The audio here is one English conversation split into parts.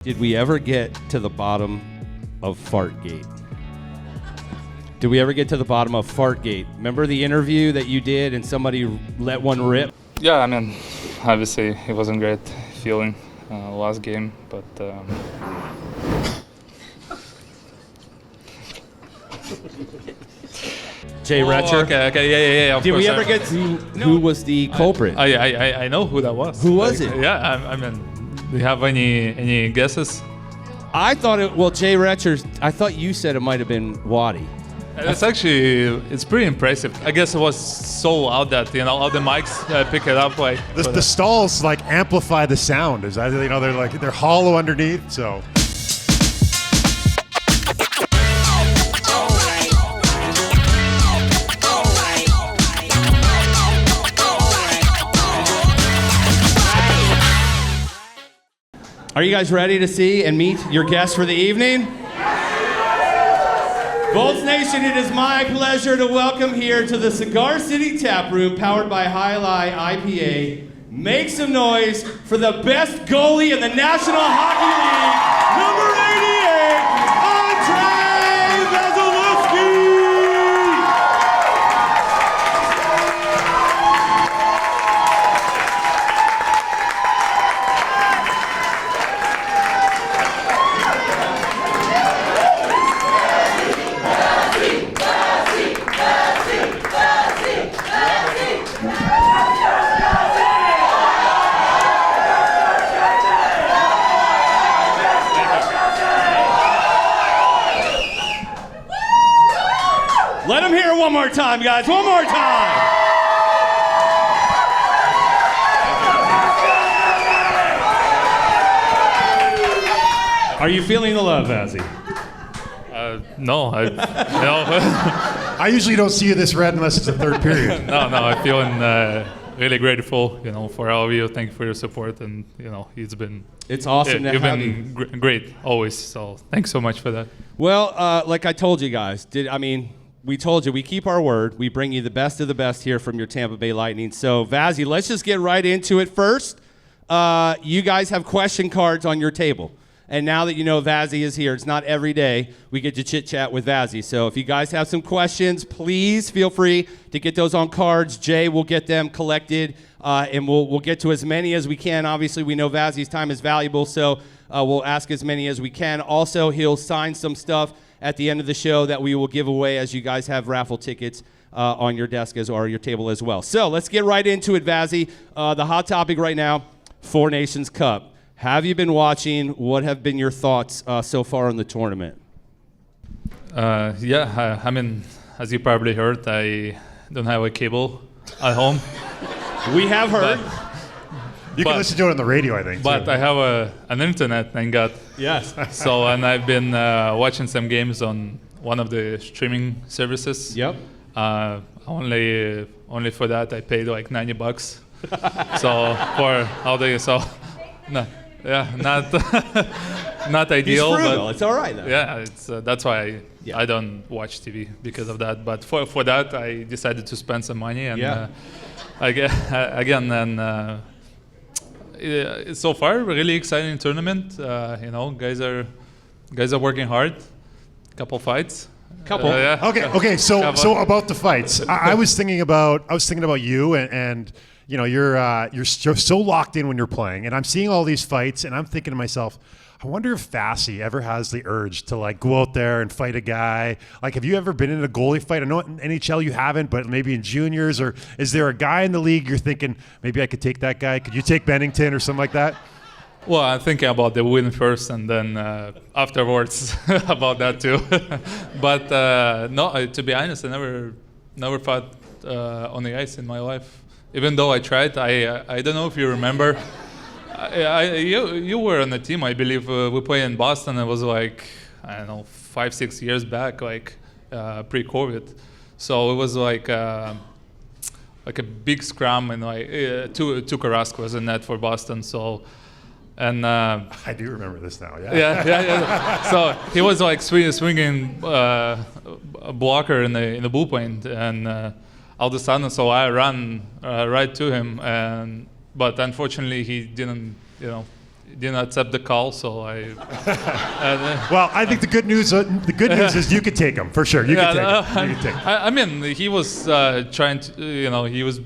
Did we ever get to the bottom of Fartgate? Did we ever get to the bottom of Fartgate? Remember the interview that you did and somebody let one rip? Yeah, I mean, obviously it wasn't great feeling last game, but Jay Retcher? Okay, yeah. Did we ever get to who was the culprit? I know who that was. Who was it? Yeah, I mean, do you have any guesses? I thought Jay Retcher, I thought you said it might have been Waddy. It's pretty impressive. I guess it was so loud that, all the mics pick it up. The stalls amplify the sound. Is that, they're hollow underneath, so. Are you guys ready to see and meet your guests for the evening? Bolts Nation, it is my pleasure to welcome here to the Cigar City Tap Room, powered by High Lie IPA. Make some noise for the best goalie in the National Hockey League, number 88, Andrei Vasilevskiy! Let them hear it one more time, guys. One more time. Are you feeling the love, Vazzy? No, I usually don't see you this red unless it's the third period. no, I'm feeling really grateful, for all of you. Thank you for your support, and It's awesome to you've have you. been great always. So thanks so much for that. Well, like I told you guys, we told you we keep our word. We bring you the best of the best here from your Tampa Bay Lightning. So, Vazzy, let's just get right into it first. You guys have question cards on your table. And now that you know Vazzy is here, it's not every day we get to chit-chat with Vazzy. So if you guys have some questions, please feel free to get those on cards. Jay will get them collected, and we'll get to as many as we can. Obviously, we know Vazzy's time is valuable, so we'll ask as many as we can. Also, he'll sign some stuff at the end of the show that we will give away as you guys have raffle tickets on your desk or your table as well. So let's get right into it, Vazzy. The hot topic right now, Four Nations Cup. Have you been watching? What have been your thoughts so far in the tournament? I mean, as you probably heard, I don't have a cable at home. We have heard. You can listen to it on the radio, I think. But too. I have an internet, thank God. Yes. And I've been watching some games on one of the streaming services. Yep. Only for that I paid like $90. So for all the no. Yeah, not ideal. He's frugal. But it's all right though. Yeah, it's that's why I don't watch TV because of that. But for that, I decided to spend some money, and so far really exciting tournament. Guys are working hard. Couple fights. Okay. So about the fights, I was thinking about you and. You're so locked in when you're playing, and I'm seeing all these fights, and I'm thinking to myself, I wonder if Vassy ever has the urge to go out there and fight a guy. Have you ever been in a goalie fight? I know in NHL you haven't, but maybe in juniors, or is there a guy in the league you're thinking maybe I could take that guy? Could you take Bennington or something like that? Well, I'm thinking about the win first, and then afterwards about that too. But no, to be honest, I never fought on the ice in my life. Even though I tried, I don't know if you remember. You were on the team, I believe. We played in Boston. It was 5-6 years back, pre-COVID. So it was like a big scrum, and Tuukka Rask was in net for Boston. So, and I do remember this now. Yeah. So he was swinging a blocker in the bullpen, and. All of a sudden, so I ran right to him, but unfortunately he didn't, didn't accept the call, so I. Well, I think the good news is you could take him for sure. You could take him. I mean, he was trying to, he was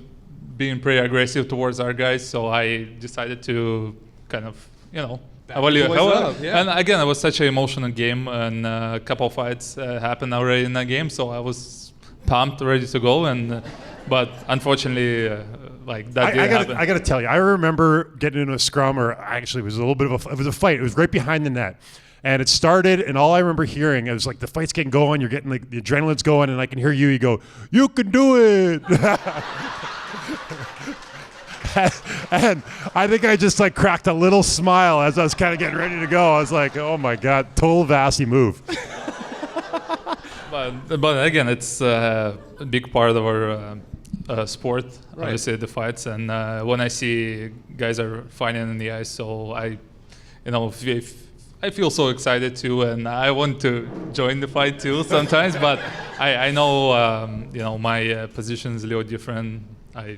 being pretty aggressive towards our guys, so I decided to kind of, evaluate. And again, it was such an emotional game, and a couple of fights happened already in that game, so I was pumped, ready to go, but unfortunately, that didn't happen. I got to tell you, I remember getting into a scrum, or actually it was a little bit of it was a fight. It was right behind the net. And it started, and all I remember hearing, it was like the fight's getting going, you're getting like the adrenaline's going, and I can hear you go, "You can do it." And I think I just like cracked a little smile as I was kind of getting ready to go. I was like, "Oh my God, total Vasi move." But again, it's a big part of our sport, right. Obviously the fights, and when I see guys are fighting in the ice, so I feel so excited too, and I want to join the fight too sometimes. But I know, my position is a little different. I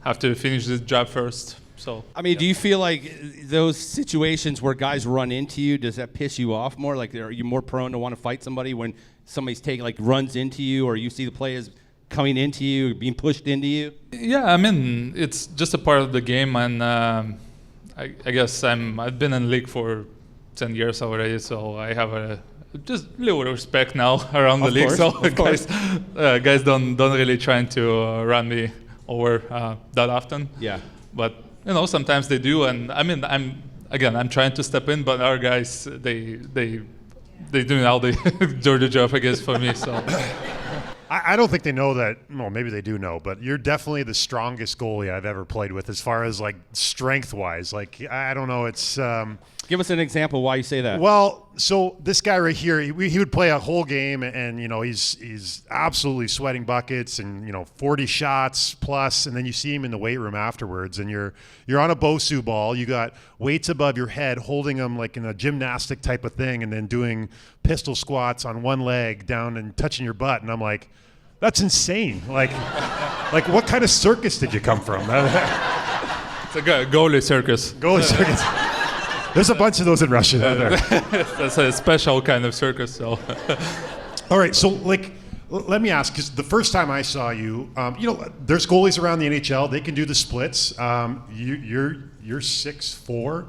have to finish this job first. So I mean, do you feel like those situations where guys run into you, does that piss you off more? Like, are you more prone to want to fight somebody when somebody's runs into you, or you see the players coming into you, being pushed into you? Yeah, I mean, it's just a part of the game, and I guess I've been in the league for 10 years already, so I have a just little respect now around the league. So guys don't really trying to run me over that often. Yeah. But sometimes they do, and I mean, I'm trying to step in, but our guys they doing all the dirty job, I guess, for me. So. I don't think they know that. Well, maybe they do know, but you're definitely the strongest goalie I've ever played with, as far as strength-wise. I don't know. It's give us an example why you say that. Well, so this guy right here, he would play a whole game, and he's absolutely sweating buckets, and 40 shots plus, and then you see him in the weight room afterwards, and you're on a Bosu ball, you got weights above your head, holding them like in a gymnastic type of thing, and then doing pistol squats on one leg down and touching your butt, and I'm like, that's insane. Like what kind of circus did you come from? It's a goalie circus. Goalie circus. There's a bunch of those in Russia. That's a special kind of circus. So. All right, so let me ask, because the first time I saw you, there's goalies around the NHL. They can do the splits. You're 6'4".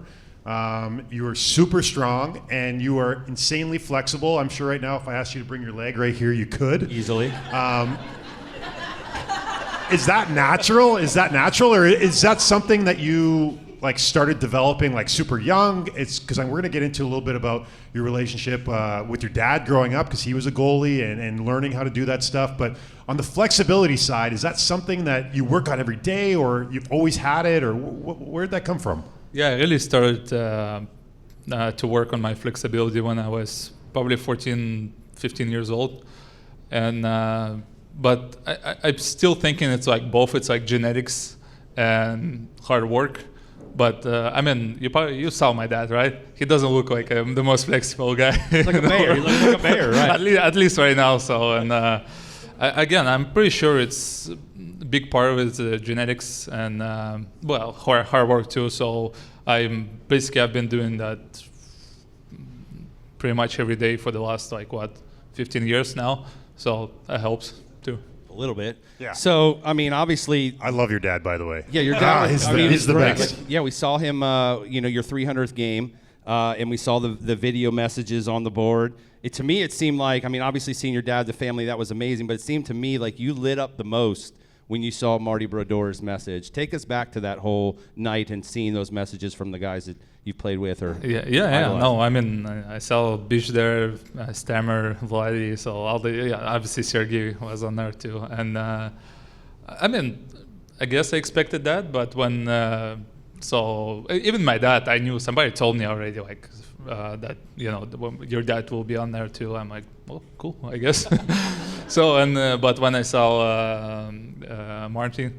You are super strong, and you are insanely flexible. I'm sure right now, if I asked you to bring your leg right here, you could easily. Is that natural? Or is that something that you started developing super young? It's because we're going to get into a little bit about your relationship with your dad growing up, because he was a goalie and learning how to do that stuff. But on the flexibility side, is that something that you work on every day, or you've always had it, or where'd that come from? Yeah, I really started to work on my flexibility when I was probably 14, 15 years old. And but I'm still thinking it's both. It's genetics and hard work. But I mean, you saw my dad, right? He doesn't look like the most flexible guy. He's like a bear. He looks like a bear, right? at least right now. So, and again, I'm pretty sure it's a big part of it is genetics and hard work too. So I've been doing that pretty much every day for the last 15 years now. So that helps too. A little bit. Yeah. So, I mean, obviously... I love your dad, by the way. Yeah, your dad. He's the best. We saw him, your 300th game, and we saw the video messages on the board. To me, it seemed like, obviously seeing your dad, the family, that was amazing, but it seemed to me like you lit up the most when you saw Marty Brodeur's message. Take us back to that whole night and seeing those messages from the guys that you've played with. No, I saw Bish there, Stammer, Vladi, so obviously Sergey was on there too. And I guess I expected that, but when even my dad, I knew somebody told me already that your dad will be on there too. I'm like, well, cool, I guess. So but when I saw Martin,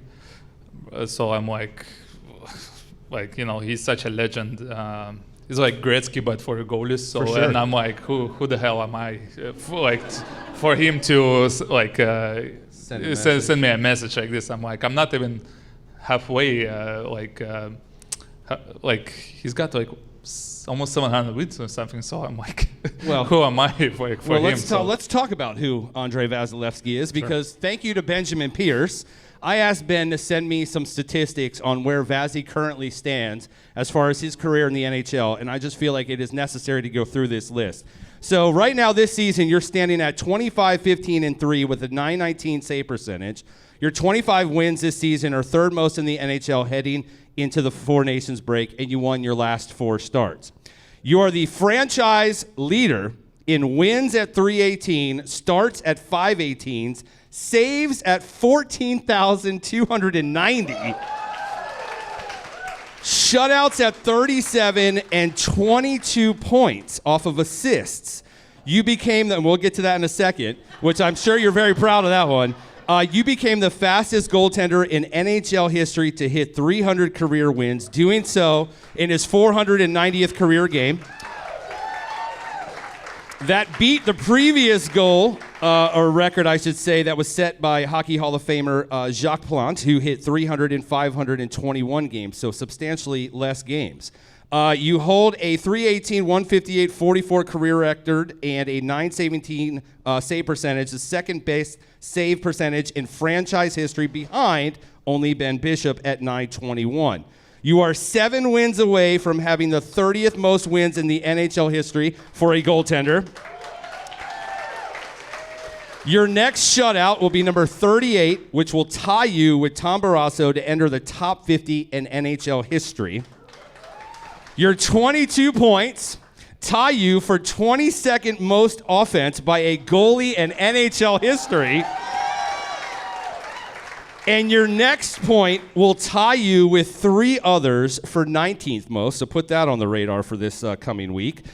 so I'm he's such a legend. He's like Gretzky, but for goalies. So for sure. And I'm like, who the hell am I? For him to send me a message like this. I'm like, I'm not even halfway. He's got almost 700 wins or something. So I'm like, Well, who am I for him? Let's talk about who Andrei Vasilevskiy is, because thank you to Benjamin Pierce. I asked Ben to send me some statistics on where Vazzy currently stands as far as his career in the NHL, and I just feel like it is necessary to go through this list. So right now this season, you're standing at 25-15-3 with a .919 save percentage. Your 25 wins this season are third most in the NHL heading into the Four Nations break, and you won your last 4 starts. You are the franchise leader in wins at 318, starts at 518s, saves at 14,290, shutouts at 37, and 22 points off of assists. You became, and we'll get to that in a second, which I'm sure you're very proud of that one. You became the fastest goaltender in NHL history to hit 300 career wins, doing so in his 490th career game. That beat the previous goal, or record, I should say, that was set by Hockey Hall of Famer Jacques Plante, who hit 300 in 521 games, so substantially less games. You hold a 318, 158, 44 career record and a 917 save percentage, the second best save percentage in franchise history behind only Ben Bishop at 921. You are 7 wins away from having the 30th most wins in the NHL history for a goaltender. Your next shutout will be number 38, which will tie you with Tom Barrasso to enter the top 50 in NHL history. Your 22 points tie you for 22nd most offense by a goalie in NHL history. And your next point will tie you with 3 others for 19th most, so put that on the radar for this coming week.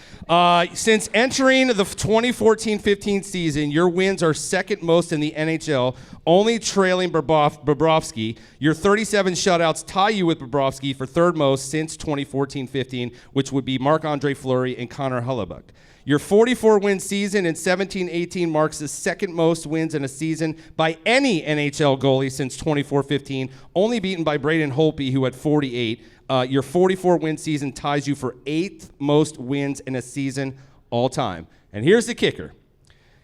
Since entering the 2014-15 season, your wins are second most in the NHL, only trailing Bobrovsky. Your 37 shutouts tie you with Bobrovsky for third most since 2014-15, which would be Marc-Andre Fleury and Connor Hellebuyck. Your 44-win season in 17-18 marks the second most wins in a season by any NHL goalie since 24-15, only beaten by Braydon Holtby, who had 48. Your 44-win season ties you for 8th most wins in a season all time. And here's the kicker.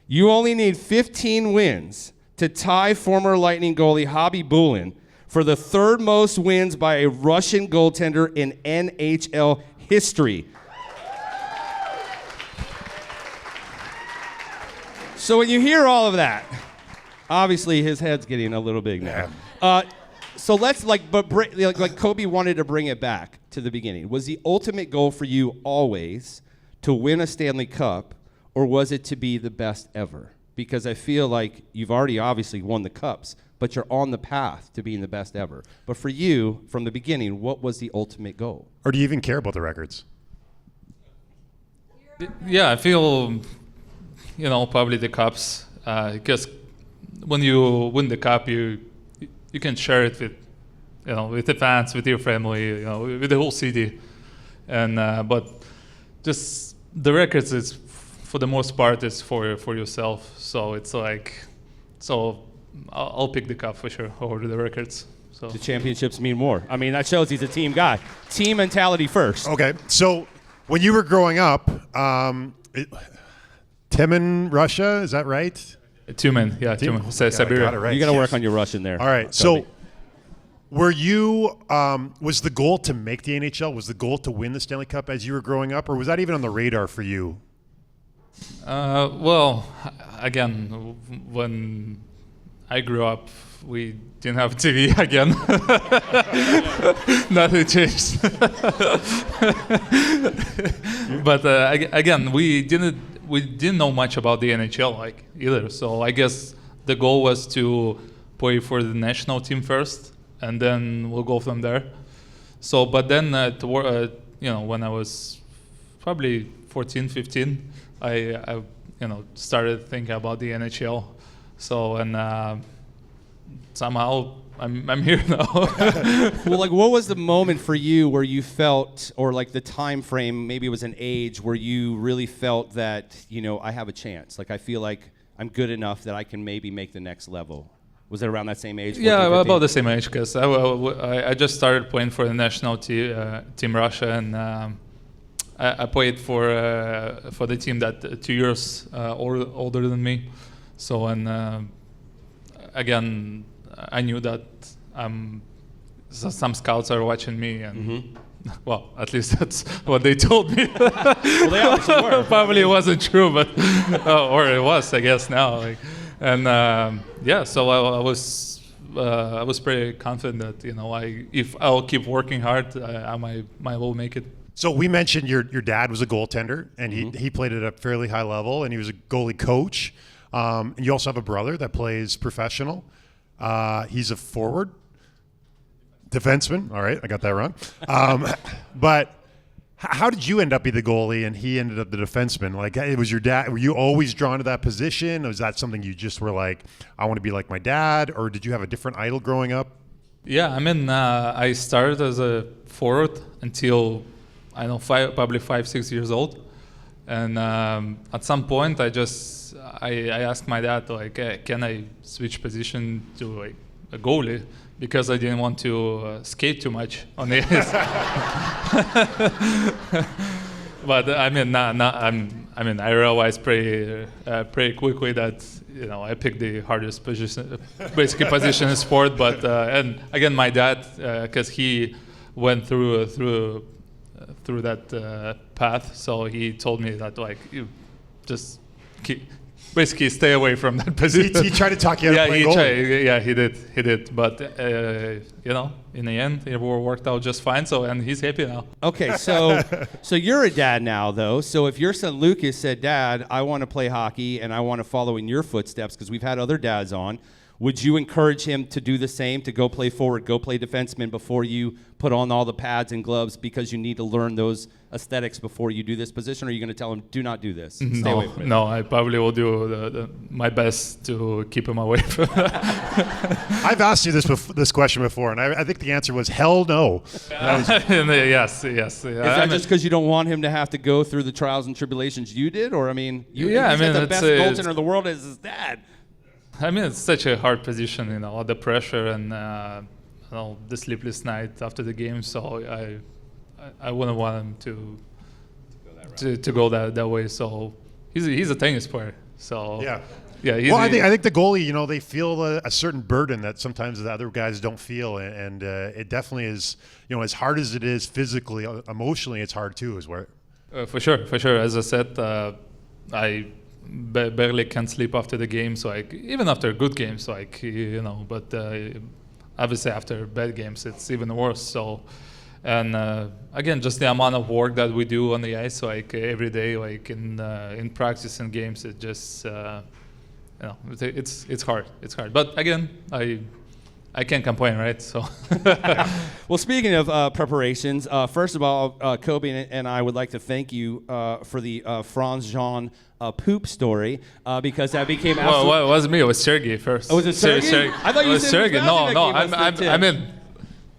You only need 15 wins to tie former Lightning goalie Hobby Bulin for the third most wins by a Russian goaltender in NHL history. So when you hear all of that, obviously his head's getting a little big now. So let's like Kobe wanted to bring it back to the beginning. Was the ultimate goal for you always to win a Stanley Cup, or was it to be the best ever? Because I feel like you've already obviously won the Cups, but you're on the path to being the best ever. But for you, from the beginning, what was the ultimate goal? Or do you even care about the records? Yeah, I feel, probably the Cups, because when you win the Cup, you can share it with, with the fans, with your family, with the whole city, and but just the records is, for the most part, is for yourself. So it's like, I'll pick the Cup for sure over the records. So the championships mean more. I mean, that shows he's a team guy. Team mentality first. Okay, so when you were growing up, Timin, Russia, is that right? Tyumen, yeah, Tyumen, Siberia. Got it right. You got to work on your Russian there. All right, so were you, was the goal to make the NHL? Was the goal to win the Stanley Cup as you were growing up, or was that even on the radar for you? Well, again, when I grew up, we didn't have TV again. Nothing changed. But again, we didn't know much about the NHL either. So I guess the goal was to play for the national team first, and then we'll go from there. So, but then when I was probably 14, 15, I started thinking about the NHL. So, and somehow I'm here now. Well, what was the moment for you where you felt, or the time frame, maybe it was an age where you really felt that, I have a chance. I feel like I'm good enough that I can maybe make the next level. Was it around that same age? 14, yeah, 15? About the same age, because I just started playing for the national team Russia, and I played for the team that 2 years older than me. So and again, I knew that some scouts are watching me, and well, at least that's what they told me. Well, they obviously were. Probably wasn't true, but or it was, I guess now. And yeah, so I was pretty confident that if I'll keep working hard, I might well make it. So we mentioned your dad was a goaltender, and he played at a fairly high level, and he was a goalie coach. And you also have a brother that plays professional. He's a forward. Defenseman. All right, I got that wrong. But how did you end up being the goalie and he ended up the defenseman? Like, it was your dad. Were you always drawn to that position? Or was that something you just were like, I want to be like my dad? Or did you have a different idol growing up? Yeah, I mean, I started as a forward until, I don't know, probably 5-6 years old. And at some point, I asked my dad, like, hey, can I switch position to like a goalie? Because I didn't want to skate too much on the ice. But I mean, I realized pretty quickly that I picked the hardest position in sport. But and again, my dad, because he went through that path, so he told me that like you just basically stay away from that position. He tried to talk you out of playing goalie. He did. But in the end, it worked out just fine. So, and he's happy now. Okay, so you're a dad now, though. So if your son Lucas said, "Dad, I want to play hockey and I want to follow in your footsteps," because we've had other dads on, would you encourage him to do the same, to go play forward, go play defenseman before you put on all the pads and gloves because you need to learn those aesthetics before you do this position? Or are you going to tell him, do not do this? Stay away from it? No, I probably will do my best to keep him away from that. I've asked you this question before, and I think the answer was hell no. Yes. Is that just because you don't want him to have to go through the trials and tribulations you did? Or, I mean, the best goaltender in the world is his dad. I mean, it's such a hard position, all the pressure and the sleepless night after the game. So I wouldn't want him to go that way. So he's a tennis player. So yeah. I think the goalie, they feel a certain burden that sometimes the other guys don't feel, and it definitely is. As hard as it is physically, emotionally, it's hard too. Is where. For sure. As I said, I barely can sleep after the game, so even after good games, but obviously after bad games it's even worse. So and again, just the amount of work that we do on the ice, every day, in practice and games, it just it's hard. But again, I can't complain, right? So well, speaking of preparations, first of all, Kobe and I would like to thank you for the Franz Jean poop story, because that became absolutely... Well, it wasn't me. It was Sergey first. Oh, was it Sergey? I thought you said Sergey. No.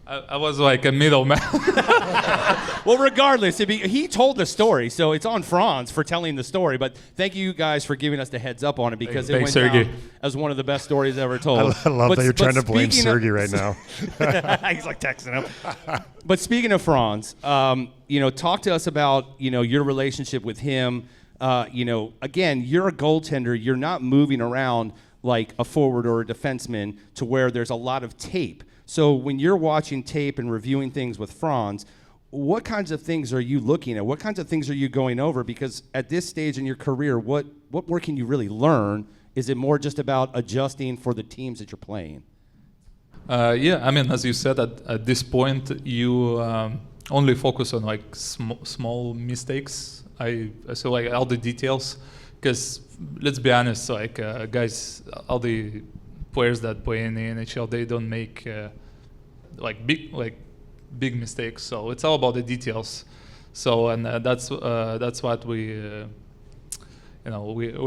I was like a middleman. Well, regardless, he told the story, so it's on Franz for telling the story. But thank you guys for giving us the heads up on it, because it went down as one of the best stories ever told. I love that you're trying to blame Sergey right now. He's like texting him. But speaking of Franz, talk to us about your relationship with him. Again, you're a goaltender. You're not moving around like a forward or a defenseman to where there's a lot of tape. So when you're watching tape and reviewing things with Franz, what kinds of things are you looking at? What kinds of things are you going over? Because at this stage in your career, what more can you really learn? Is it more just about adjusting for the teams that you're playing? Yeah, I mean, as you said, at this point, you only focus on small mistakes. So all the details, because let's be honest, guys, all the players that play in the NHL, they don't make big mistakes. So it's all about the details. So and that's what we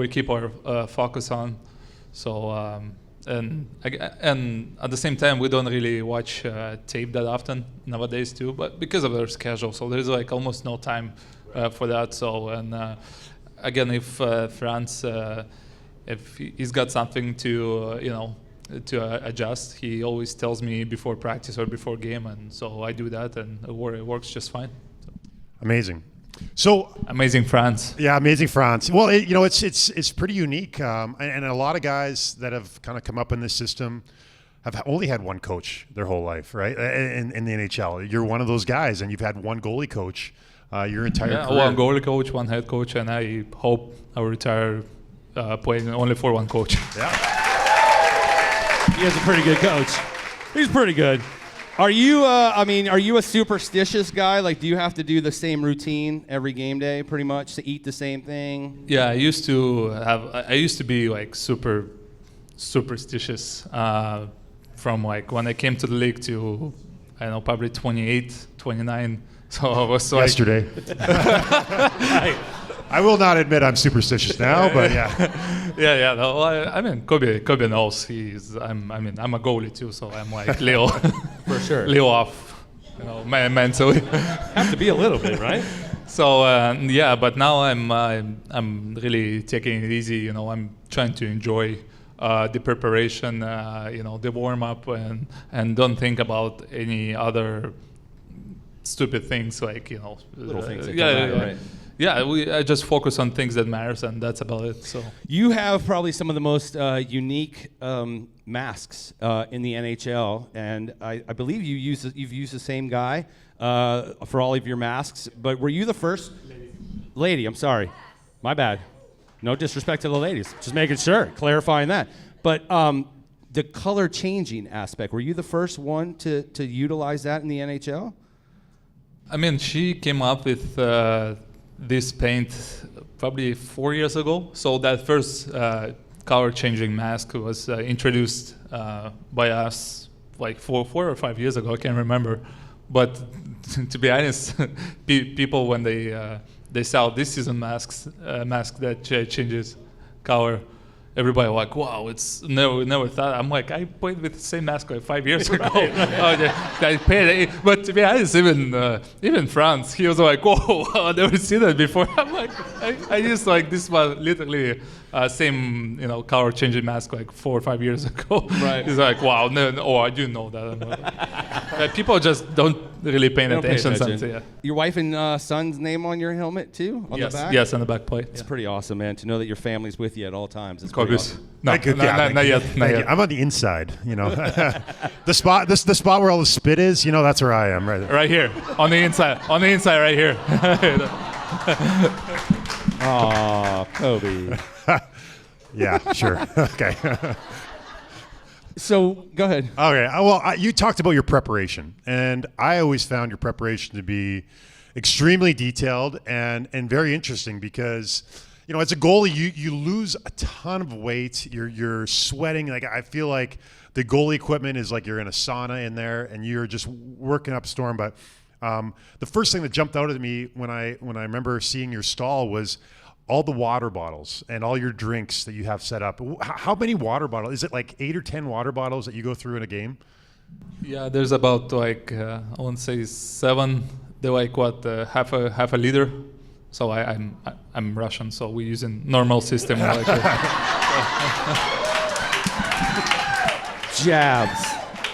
keep our focus on. So and at the same time, we don't really watch tape that often nowadays too, but because of our schedule, so there's almost no time for that. So and again, if Franz, if he's got something to adjust, he always tells me before practice or before game, and so I do that, and it works just fine. Amazing. So Amazing France. yeah, amazing France. Well, it's pretty unique, and a lot of guys that have kind of come up in this system have only had one coach their whole life, right? In the NHL, you're one of those guys, and you've had one goalie coach your entire career. One goalie coach, one head coach, and I hope I will retire playing only for one coach. Yeah. He is a pretty good coach. He's pretty good. Are you a superstitious guy? Like, do you have to do the same routine every game day, pretty much, to eat the same thing? Yeah, I used to be like super superstitious from like when I came to the league to, I don't know, probably 28, 29. So I was like, Yesterday. I will not admit I'm superstitious now, but yeah. yeah. No, I mean, Kobe knows I'm a goalie too, so I'm like Leo, For sure. Leo off, mentally. Have to be a little bit, right? So yeah, but now I'm really taking it easy. I'm trying to enjoy the preparation, the warm up, and don't think about any other stupid things like Little things that come out, right? Yeah, I just focus on things that matters, and that's about it. So You have probably some of the most unique masks in the NHL, and I believe you've used the same guy for all of your masks. But were you the first lady? I'm sorry, my bad. No disrespect to the ladies, just making sure, clarifying that. But the color changing aspect, were you the first one to utilize that in the NHL? I mean, she came up with this paint probably 4 years ago. So that first color-changing mask was introduced by us like 4 or 5 years ago. I can't remember. But to be honest, people when they sell this season mask that changes color, everybody like, wow, it's never thought. I'm like, I played with the same mask like 5 years ago. I paid it. But to be honest, even France, he was like, whoa, I've never seen that before. I'm like, I used like this was literally same color changing mask like 4 or 5 years ago. Right. He's like, wow, no, I do know that. People just don't really pay attention. Yeah. Your wife and son's name on your helmet too, on the back? Yes, on the back plate. It's pretty awesome, man, to know that your family's with you at all times. It's pretty Obvious. awesome. No, Thank you. not yet. Thank you. I'm on the inside, the spot where all the spit is, that's where I am, right there. Right here, on the inside, right here. Aw, Kobe. Yeah, sure. Okay. So, go ahead. Okay. Well, you talked about your preparation, and I always found your preparation to be extremely detailed and very interesting because, as a goalie, you lose a ton of weight. You're sweating. Like, I feel like the goalie equipment is like you're in a sauna in there, and you're just working up a storm. But the first thing that jumped out at me when I remember seeing your stall was all the water bottles and all your drinks that you have set up. How many water bottles? Is it like 8 or 10 water bottles that you go through in a game? Yeah, there's about like I won't say 7. They're like what half a liter. So I'm Russian, so we're using normal system. Like Jabs.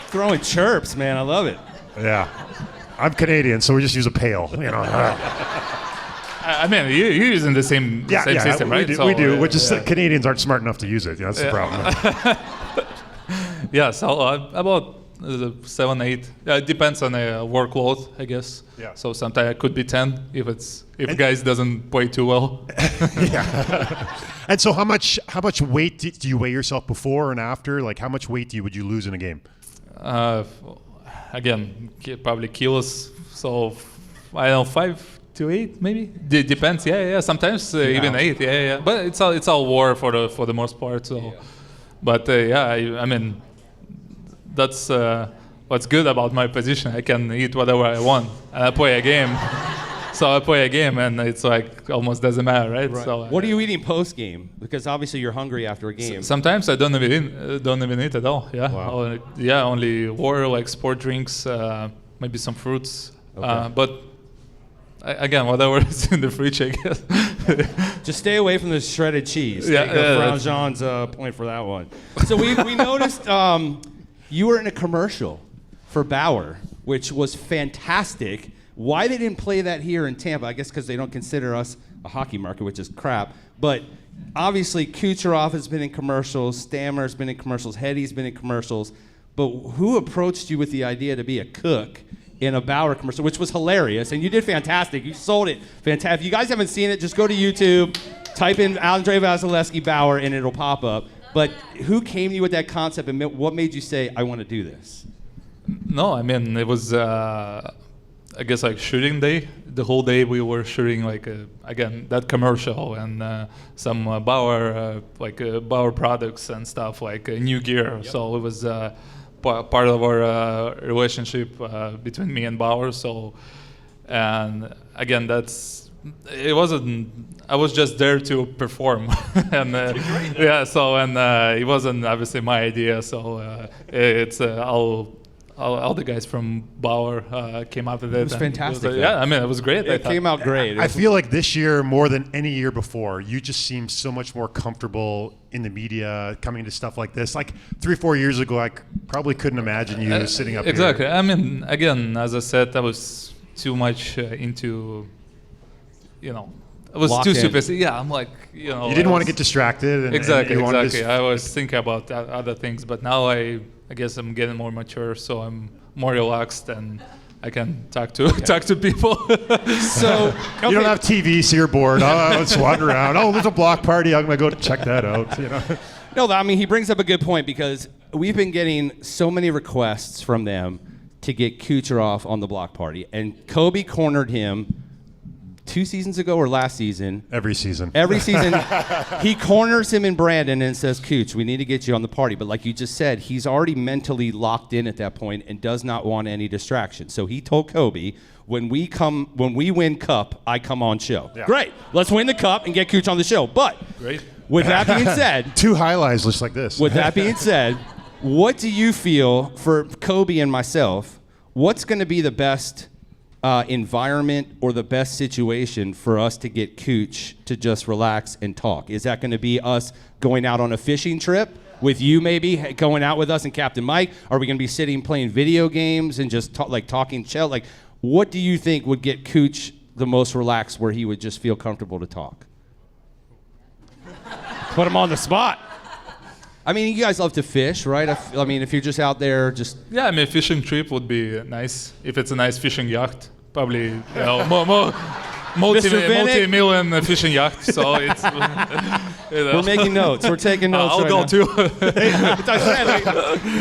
Throwing chirps, man. I love it. Yeah. I'm Canadian, so we just use a pail. I mean, you're using the same system, right? We do, which is Canadians aren't smart enough to use it. That's the problem. Yeah, so about 7, 8. Depends on the workload, I guess. Yeah. So sometimes it could be 10 if guys doesn't play too well. Yeah. And so how much weight do you weigh yourself before and after? Like how much weight would you lose in a game? Again, probably kilos. So I don't know, 5 to 8 maybe. Depends. Yeah. Sometimes even 8. Yeah. But it's all war for the most part. So, yeah. But I mean, that's what's good about my position. I can eat whatever I want, and I play a game. So I play a game, and it's like almost doesn't matter, right? So, what are you eating post game? Because obviously you're hungry after a game. Sometimes I don't even eat at all. Yeah. Wow. Only water, like sport drinks, maybe some fruits. Okay. But again, whatever is in the fridge, I guess. Just stay away from the shredded cheese. Yeah, Brown Jean's point for that one. So we noticed you were in a commercial for Bauer, which was fantastic. why they didn't play that here in Tampa. I guess because they don't consider us a hockey market, which is crap. But obviously, Kucherov has been in commercials, Stammer's been in commercials, Hetty's been in commercials. But who approached you with the idea to be a cook in a Bauer commercial, which was hilarious, and you did fantastic. You sold it fantastic. If you guys haven't seen it, just go to YouTube, type in Andrei Vasilevskiy Bauer, and it'll pop up. But who came to you with that concept, and what made you say, I want to do this? No, I mean, it was, I guess, like shooting day. The whole day we were shooting, like, again, that commercial and some Bauer, Bauer products and stuff, like new gear. Yep. So it was part of our relationship between me and Bauer. So, and again, it wasn't, I was just there to perform. And yeah, so, and it wasn't obviously my idea. So it's all the guys from Bauer came up with it. It was fantastic. Yeah, I mean, it was great. It came out great. I feel like this year, more than any year before, you just seem so much more comfortable in the media, coming to stuff like this. Like 3-4 years ago, I probably couldn't imagine you sitting up exactly. here. I mean, again, as I said, I was too much into, I was too super. Yeah, I'm like, You didn't want to get distracted. And, exactly. And you to I was thinking about other things, but now I guess I'm getting more mature, so I'm more relaxed and I can talk to people. So you don't have TV, so you're bored. Let's wander around. Oh, there's a block party. I'm gonna go check that out. No, I mean, he brings up a good point because we've been getting so many requests from them to get Kucherov on the block party, and Kobe cornered him 2 seasons ago or last season. Every season. He corners him in Brandon and says, Cooch, we need to get you on the party. But like you just said, he's already mentally locked in at that point and does not want any distraction. So he told Kobe, when we win cup, I come on show. Yeah. Great. Let's win the cup and get Cooch on the show. But great. With that being said. 2 highlights just like this. With that being said, what do you feel for Kobe and myself, what's going to be the best environment or the best situation for us to get Cooch to just relax and talk? Is that going to be us going out on a fishing trip with you, maybe going out with us and Captain Mike? Are we going to be sitting playing video games and just talking chill? Like, what do you think would get Cooch the most relaxed where he would just feel comfortable to talk? Put him on the spot. I mean, you guys love to fish, right? I mean, if you're just out there, just... Yeah, I mean, a fishing trip would be nice. If it's a nice fishing yacht, probably, multi-million fishing yacht. So it's... We're making notes. We're taking notes. I'll go too.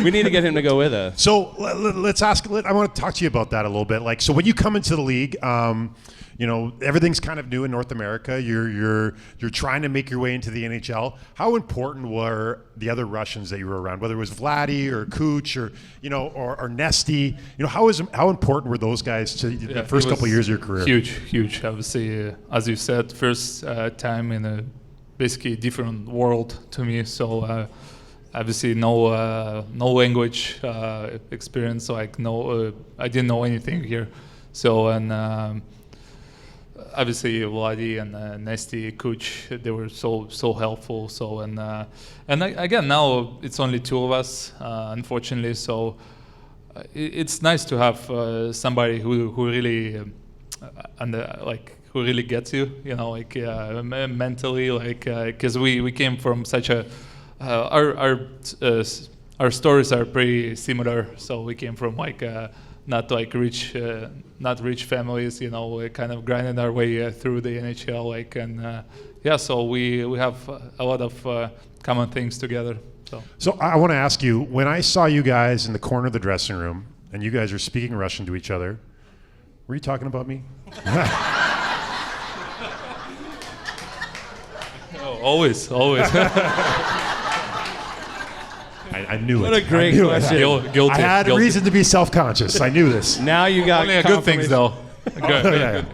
We need to get him to go with us. So let's ask... I want to talk to you about that a little bit. Like, so when you come into the league... everything's kind of new in North America. You're trying to make your way into the NHL. How important were the other Russians that you were around, whether it was Vladdy or Kuch or Nesty? How important were those guys to the first couple of years of your career? Huge. Obviously, as you said, first time in a basically different world to me. So obviously no language experience. Like I didn't know anything here. So and. Obviously, Vladdy and Nesty, Kuch, they were so helpful. So and again, now it's only 2 of us, unfortunately. So it's nice to have somebody who really who really gets you, mentally, because we came from such a our stories are pretty similar. So we came from not rich families, kind of grinding our way through the NHL, so we have a lot of common things together. So I want to ask you, when I saw you guys in the corner of the dressing room and you guys are speaking Russian to each other, were you talking about me? Always. I knew what it. What a great question. Guilty. I had reason to be self-conscious. I knew this. Now you got only good things, though. Good.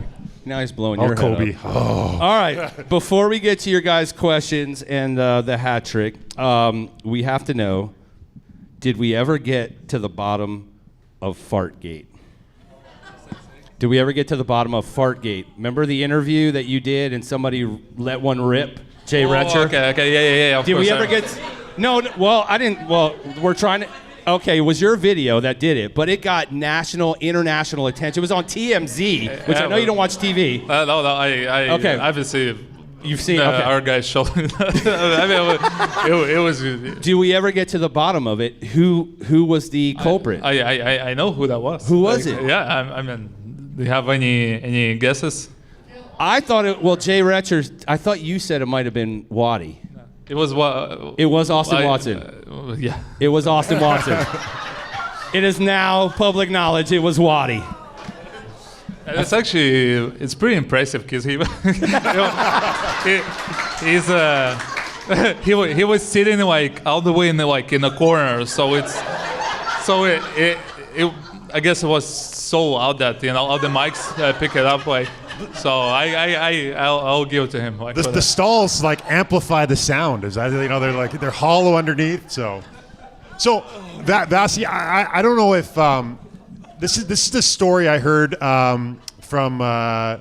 Now he's blowing your Kobe. head up. All right. Before we get to your guys' questions and the hat trick, we have to know, did we ever get to the bottom of Fartgate? Did we ever get to the bottom of Fartgate? Remember the interview that you did and somebody let one rip? Jay Retcher? Okay, yeah. Did we ever get... No, well, I didn't. Well, we're trying to. Okay, it was your video that did it, but it got national, international attention. It was on TMZ, which I know you don't watch TV. No, I Okay. obviously. You've seen okay. Our guys showed. I mean, it was. Do we ever get to the bottom of it? Who was the culprit? I know who that was. Who was it? Yeah, I mean, do you have any guesses? I thought it. Well, Jay Retcher. I thought you said it might have been Waddy. It was It was Austin Watson. Yeah. It was Austin Watson. It is now public knowledge. It was Waddy. It's actually pretty impressive because he he was sitting like all the way in the corner, so it I guess it was so out that all the mics pick it up like. So I'll give it to him. Like, the stalls like amplify the sound. Is that they're hollow underneath. So that Vasi, I don't know if this is the story I heard from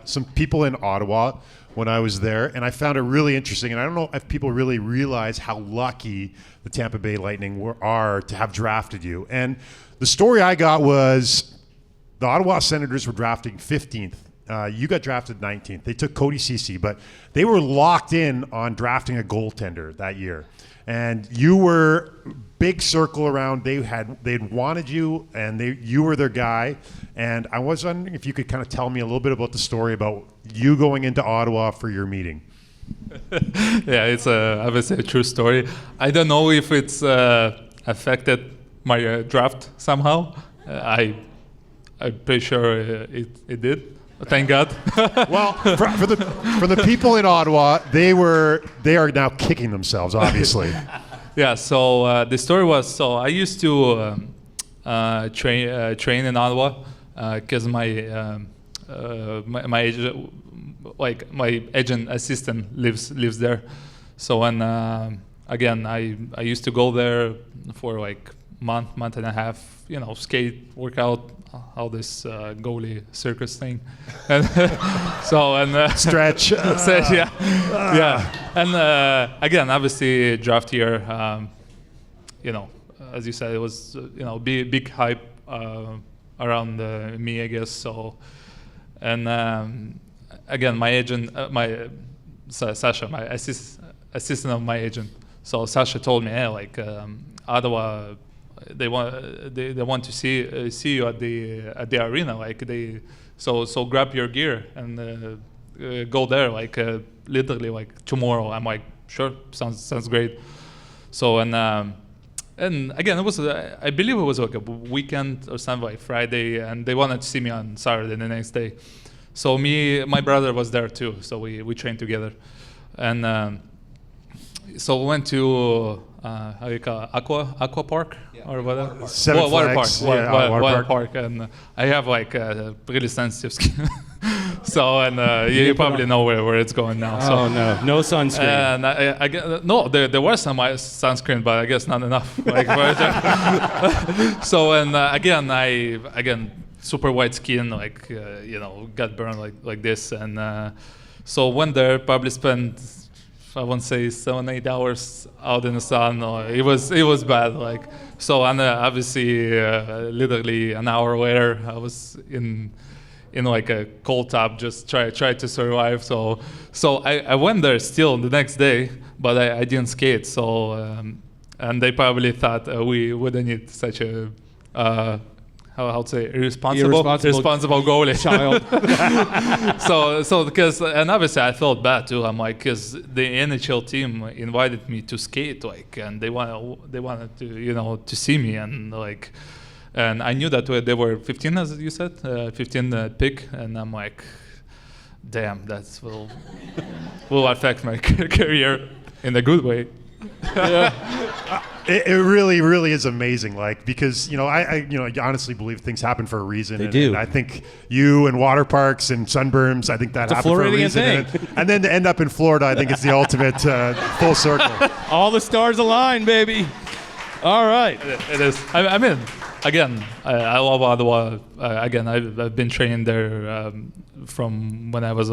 some people in Ottawa when I was there, and I found it really interesting. And I don't know if people really realize how lucky the Tampa Bay Lightning are to have drafted you. And the story I got was the Ottawa Senators were drafting 15th. You got drafted 19th. They took Cody Ceci, but they were locked in on drafting a goaltender that year. And you were big circle around. They'd wanted you, and you were their guy. And I was wondering if you could kind of tell me a little bit about the story about you going into Ottawa for your meeting. Yeah, it's obviously a true story. I don't know if it's affected my draft somehow. I'm pretty sure it did. Thank God. Well, for the people in Ottawa, they are now kicking themselves, obviously. Yeah. So the story was I used to train in Ottawa because my agent, like my agent assistant lives there. So when again I used to go there for like month and a half. Skate, workout, all this goalie circus thing, and stretch, yeah. And again, obviously, draft year, as you said, it was big hype around me, I guess. So, and again, my agent, Sasha, my assistant of my agent. So Sasha told me, Ottawa. They want to see you at the arena, so grab your gear and go there literally tomorrow. I'm like, sure, sounds great. So and again it was I believe it was like a weekend or something, like Friday, and they wanted to see me on Saturday the next day. So my brother was there too, so we trained together, and so we went to how you call it, aqua park, or whatever. Water park, and I have a really sensitive skin, so you probably know where it's going now. Oh no sunscreen. And no, there was some sunscreen, but I guess not enough. So again super white skin, got burned like this, and so went there, probably spent, I won't say 7-8 hours out in the sun. It was bad. So, and obviously, literally an hour later, I was in a cold tub, just try to survive. So I went there still the next day, but I didn't skate. So, and they probably thought we wouldn't need such a how to say irresponsible goalie child. so because, and obviously I felt bad too. I'm like, because the NHL team invited me to skate, and they wanted to to see me, and and I knew that they were 15, as you said, 15 pick, and I'm like, damn, that will affect my career in a good way. Yeah. It really, really is amazing. Because I honestly believe things happen for a reason. They do. And I think you and water parks and sunburns, I think that happened for a reason. And then to end up in Florida, I think it's the ultimate full circle. All the stars align, baby. All right. It is. I mean, again, I love Ottawa. Again, I've been training there from when I was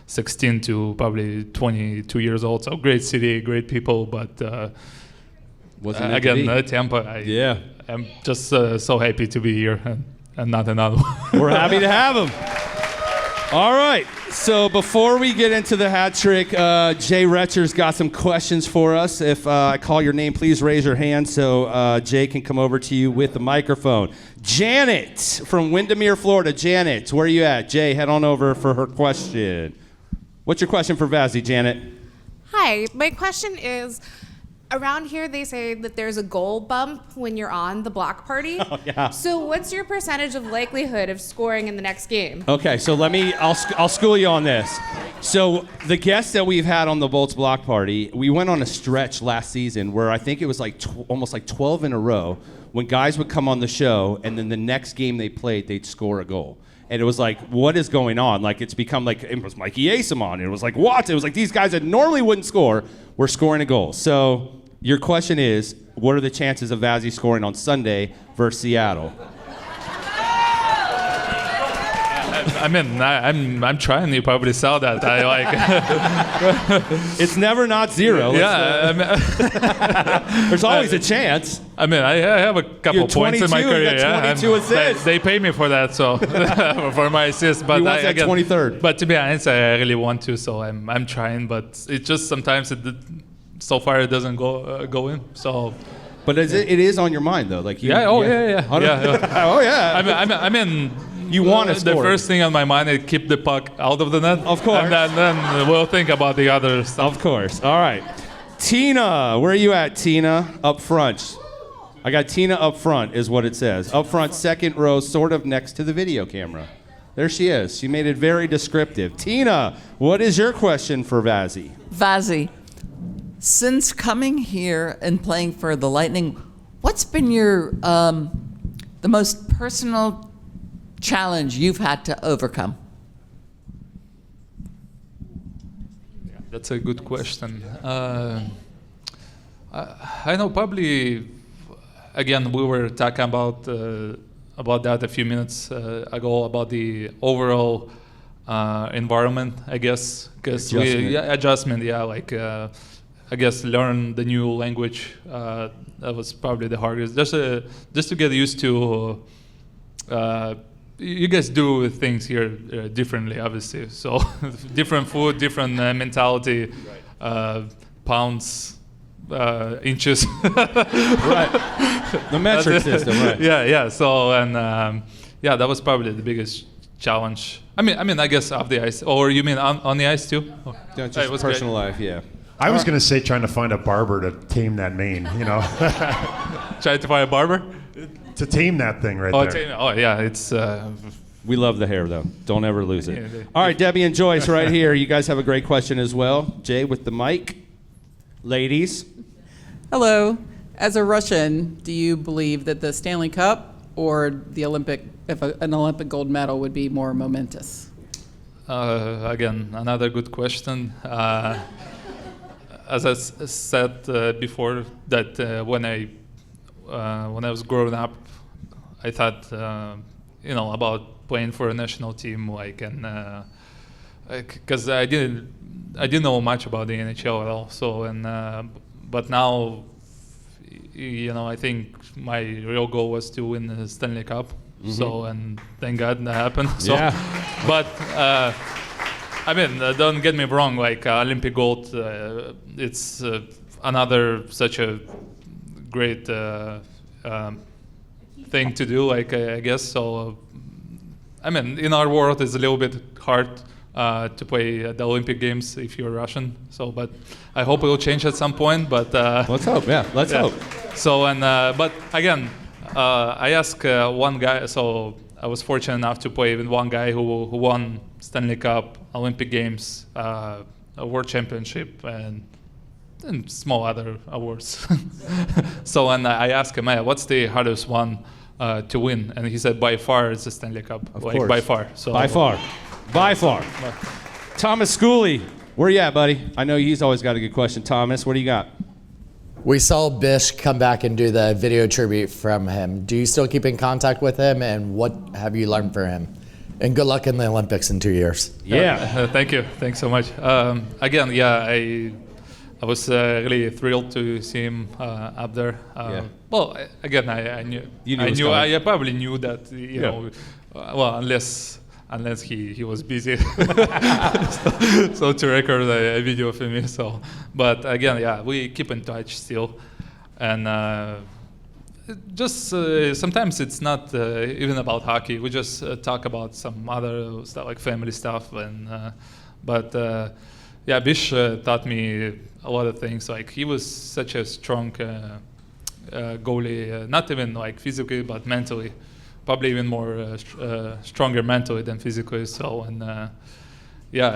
16 to probably 22 years old. So great city, great people, but Wasn't meant to again, be. Tampa. I'm just so happy to be here and not another one. We're happy to have him. All right. So before we get into the hat trick, Jay Retcher's got some questions for us. If I call your name, please raise your hand so Jay can come over to you with the microphone. Janet from Windermere, Florida. Janet, where are you at? Jay, head on over for her question. What's your question for Vazzy, Janet? Hi, my question is, around here they say that there's a goal bump when you're on the block party. Oh, yeah. So what's your percentage of likelihood of scoring in the next game? Okay, so I'll school you on this. So the guests that we've had on the Bolts block party, we went on a stretch last season where I think it was like almost like 12 in a row when guys would come on the show and then the next game they played, they'd score a goal. And it was like, what is going on? Like, it's become like, it was Mikey Asimon. It was like, what? It was like these guys that normally wouldn't score were scoring a goal. So your question is, what are the chances of Vazzy scoring on Sunday versus Seattle? I mean, I'm trying. You probably saw that. I like. It's never not zero. Yeah, I mean, There's always a chance. I mean, I have a couple points in my 22, career. you got 22 assists. They pay me for that, so for my assists. But He wants that 23rd. But to be honest, I really want to, so I'm trying. But it just sometimes so far it doesn't go in. So. But it is on your mind though, like Yeah. Oh yeah. I mean. You want to score. The first thing on my mind is keep the puck out of the net. Of course. And then we'll think about the other stuff. Of course. All right. Tina, where are you at, Tina? Up front. I got Tina up front is what it says. Up front, second row, sort of next to the video camera. There she is. She made it very descriptive. Tina, what is your question for Vazzy? Vazzy, since coming here and playing for the Lightning, what's been your the most personal challenge you've had to overcome? That's a good question. I know probably, again, we were talking about that a few minutes ago, about the overall environment, I guess. Because adjustment, like I guess learn the new language, that was probably the hardest. Just to get used to, you guys do things here differently, obviously. So different food, different mentality, pounds, inches. Right. The metric system, right. Yeah. So, and that was probably the biggest challenge. I mean, I guess off the ice. Or you mean on the ice too? Oh. Yeah, just personal life, yeah. I was going to say trying to find a barber to tame that mane, you know. Try to find a barber? To tame that thing right there. Yeah, it's... We love the hair, though. Don't ever lose it. All right, Debbie and Joyce right here. You guys have a great question as well. Jay with the mic. Ladies. Hello. As a Russian, do you believe that the Stanley Cup or the an Olympic gold medal would be more momentous? Again, another good question. As I said before, that when I was growing up, I thought, about playing for a national team, because I didn't know much about the NHL at all. So, but now, I think my real goal was to win the Stanley Cup. Mm-hmm. So, and thank God that happened. So, yeah. But don't get me wrong. Olympic gold, it's another such a great thing to do, I guess. So, in our world, it's a little bit hard to play at the Olympic Games if you're Russian. So, but I hope it will change at some point. But let's hope. Yeah, let's hope. So, but again, I asked one guy. So I was fortunate enough to play with one guy who won Stanley Cup, Olympic Games, a World Championship, and small other awards. So, and I asked him, what's the hardest one to win? And he said, by far, it's the Stanley Cup. Of course. By far. So, by far. Thomas Schooley, where you at, buddy? I know he's always got a good question. Thomas, what do you got? We saw Bish come back and do the video tribute from him. Do you still keep in contact with him, and what have you learned from him? And good luck in the Olympics in 2 years. Yeah. Thank you. Thanks so much. Again, I was really thrilled to see him up there. Well, again, I knew. You knew it was coming. I probably knew that. You know, well, unless he was busy, so to record a video for me. So, but again, we keep in touch still, and just sometimes it's not even about hockey. We just talk about some other stuff like family stuff, and Bish taught me a lot of things. Like he was such a strong goalie, not even like physically, but mentally. Probably even more stronger mentally than physically. So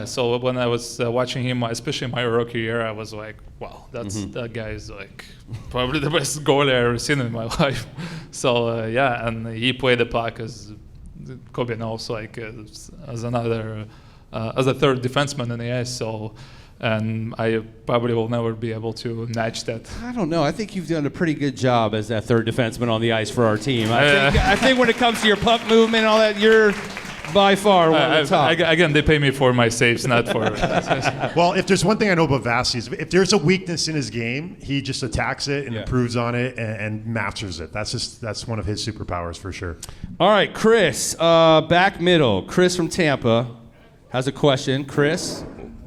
so when I was watching him, especially in my rookie year, I was like, wow, that guy is like probably the best goalie I've ever seen in my life. So and he played the puck as Kobe knows, like as another as a third defenseman in the ice. So. And I probably will never be able to match that. I don't know. I think you've done a pretty good job as that third defenseman on the ice for our team. I think when it comes to your puck movement and all that, you're by far one of the top. Again, they pay me for my saves, not for... Well, if there's one thing I know about Vasi is if there's a weakness in his game, he just attacks it and improves on it and masters it. That's one of his superpowers for sure. All right, Chris, back middle. Chris from Tampa has a question. Chris,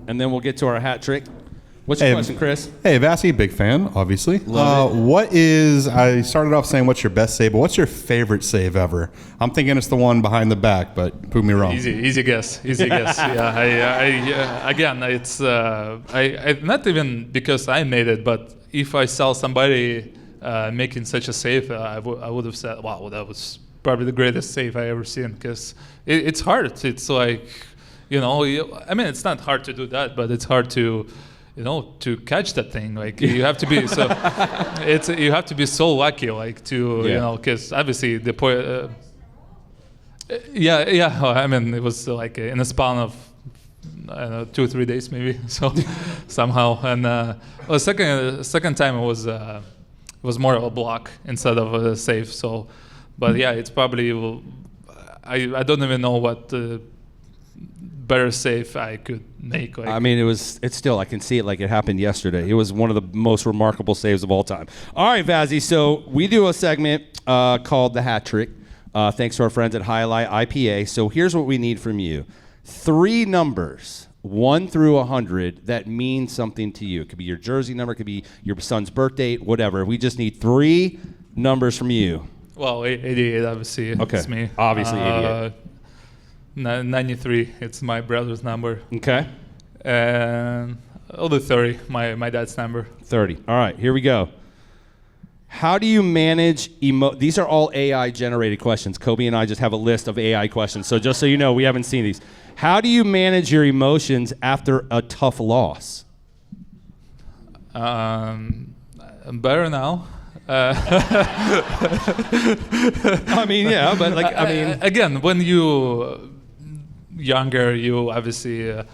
and then we'll get to our hat trick. What's your question, Chris? Hey, Vasi, big fan, obviously. I started off saying what's your best save, but what's your favorite save ever? I'm thinking it's the one behind the back, but prove me wrong. Easy guess. Yeah, again, it's not even because I made it, but if I saw somebody making such a save, I would have said, wow, that was probably the greatest save I ever seen, because it's hard. It's like, it's not hard to do that, but it's hard to catch that thing. Like you have to be so. You have to be so lucky, like to because obviously the point. It was like in a span of 2-3 days maybe. So somehow, and the second time it was more of a block instead of a save. So, but it's probably I don't even know what. Better save I could make. It's still, I can see it like it happened yesterday. It was one of the most remarkable saves of all time. All right, Vasi, so we do a segment called The Hat Trick, thanks to our friends at Highlight IPA. So here's what we need from you. 3 numbers, 1 through 100, that mean something to you. It could be your jersey number, it could be your son's birth date, whatever. We just need 3 numbers from you. Well, 88, obviously. Okay. It's me. Obviously, 88. 93, it's my brother's number. Okay. And I'll do 30, my dad's number. 30. All right, here we go. How do you manage these are all AI generated questions. Kobe and I just have a list of AI questions. So just so you know, we haven't seen these. How do you manage your emotions after a tough loss? I'm better now. Again, when you younger, you obviously you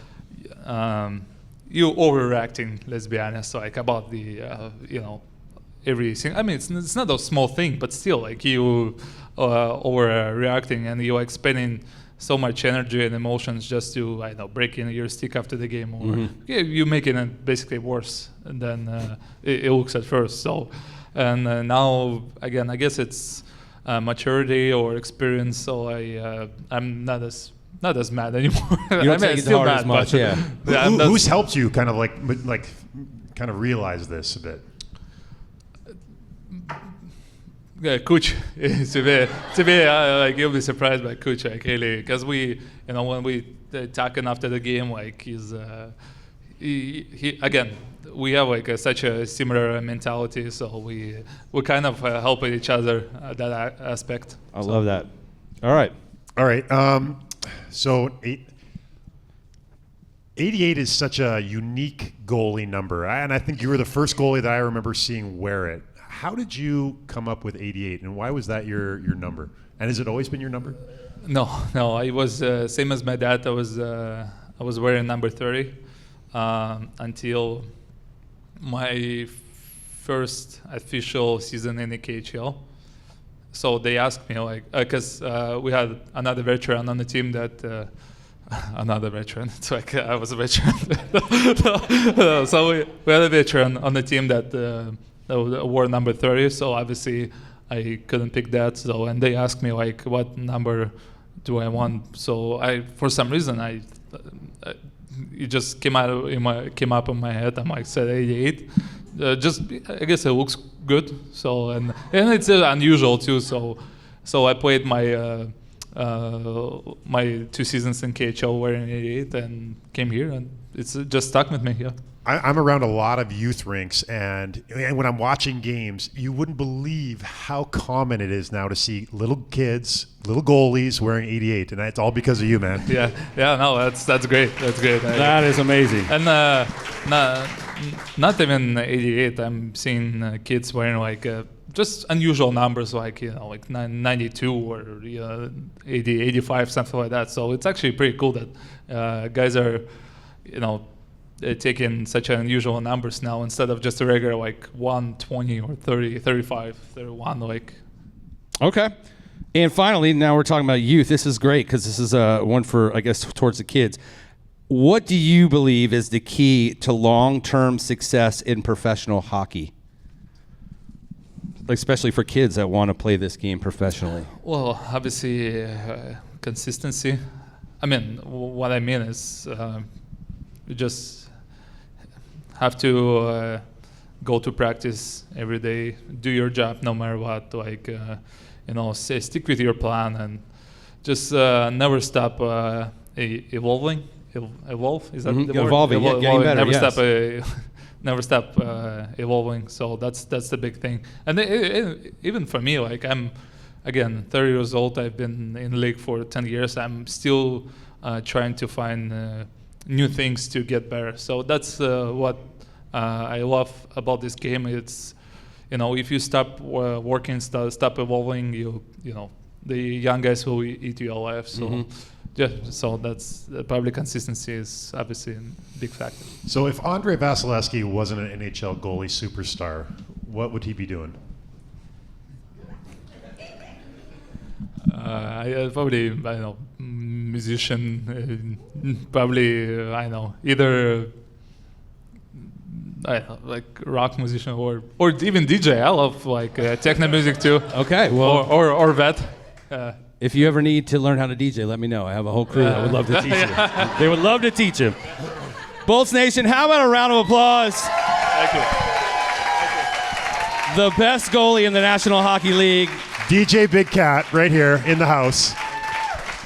overreacting. Let's be honest, like about the everything. It's not a small thing, but still, like you overreacting and you spending so much energy and emotions just to break in your stick after the game, or you making it basically worse than it looks at first. So. And now, again, I guess it's maturity or experience. So I'm not as mad anymore. You don't take it to heart as much, Who's helped you kind of kind of realize this a bit? Yeah, Coach. to be you'll be surprised by Coach, really, because we, when we talking after the game, he's he again. We have such a similar mentality, so we kind of help each other that aspect. I love that. All right. So 88 is such a unique goalie number, and I think you were the first goalie that I remember seeing wear it. How did you come up with 88, and why was that your number? And has it always been your number? No. I was same as my dad. I was wearing number 30 until my first official season in the KHL. So they asked me, because we had another veteran on the team that another veteran. It's like I was a veteran. So we had a veteran on the team that wore number 30. So obviously I couldn't pick that. So and they asked me like, what number do I want? So for some reason it just came up in my head. I might say 88. I guess it looks good. So and it's unusual too. So I played my 2 seasons in KHL wearing 88 and came here, and it's just stuck with me. Yeah. I'm around a lot of youth rinks, and when I'm watching games, you wouldn't believe how common it is now to see little kids, little goalies wearing 88, and that's all because of you, man. Yeah. No, that's great. That's great. That is amazing. And not even 88. I'm seeing kids wearing like just unusual numbers, like like 92 or 80, 85, something like that. So it's actually pretty cool that guys are, taking such unusual numbers now instead of just a regular like 120 or 30, 35, 31. Like. Okay. And finally, now we're talking about youth. This is great because this is one for, I guess, towards the kids. What do you believe is the key to long-term success in professional hockey? Especially for kids that want to play this game professionally. Well, obviously, consistency. I mean, what I mean is you just have to go to practice every day, do your job no matter what. Like, stick with your plan and just never stop evolving. Evolve, is that the word? Evolving, getting better. Never stop evolving. So that's the big thing. And even for me, like I'm, again, 30 years old. I've been in the league for 10 years. I'm still trying to find new things to get better. So that's what I love about this game. It's, if you stop working, stop evolving, the young guys will eat you alive. So. Yeah, so that's probably consistency is obviously a big factor. So if Andrei Vasilevskiy wasn't an NHL goalie superstar, what would he be doing? Probably, musician, probably, either like rock musician or even DJ. I love techno music too. Okay, well. Or that. If you ever need to learn how to DJ, let me know. I have a whole crew that would love to teach you. They would love to teach you. Bolts Nation, how about a round of applause? Thank you. The best goalie in the National Hockey League. DJ Big Cat right here in the house.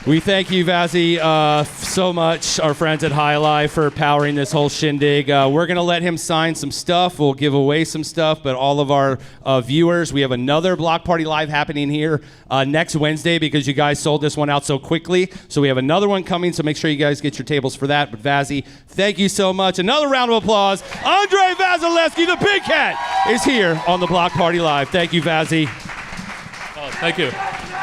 We thank you, Vazzy, so much, our friends at High Life, for powering this whole shindig. We're going to let him sign some stuff. We'll give away some stuff, but all of our viewers, we have another Block Party Live happening here next Wednesday because you guys sold this one out so quickly. So we have another one coming, so make sure you guys get your tables for that. But Vazzy, thank you so much. Another round of applause. Andrei Vasilevskiy, the Big Cat, is here on the Block Party Live. Thank you, Vazzy. Oh, thank you.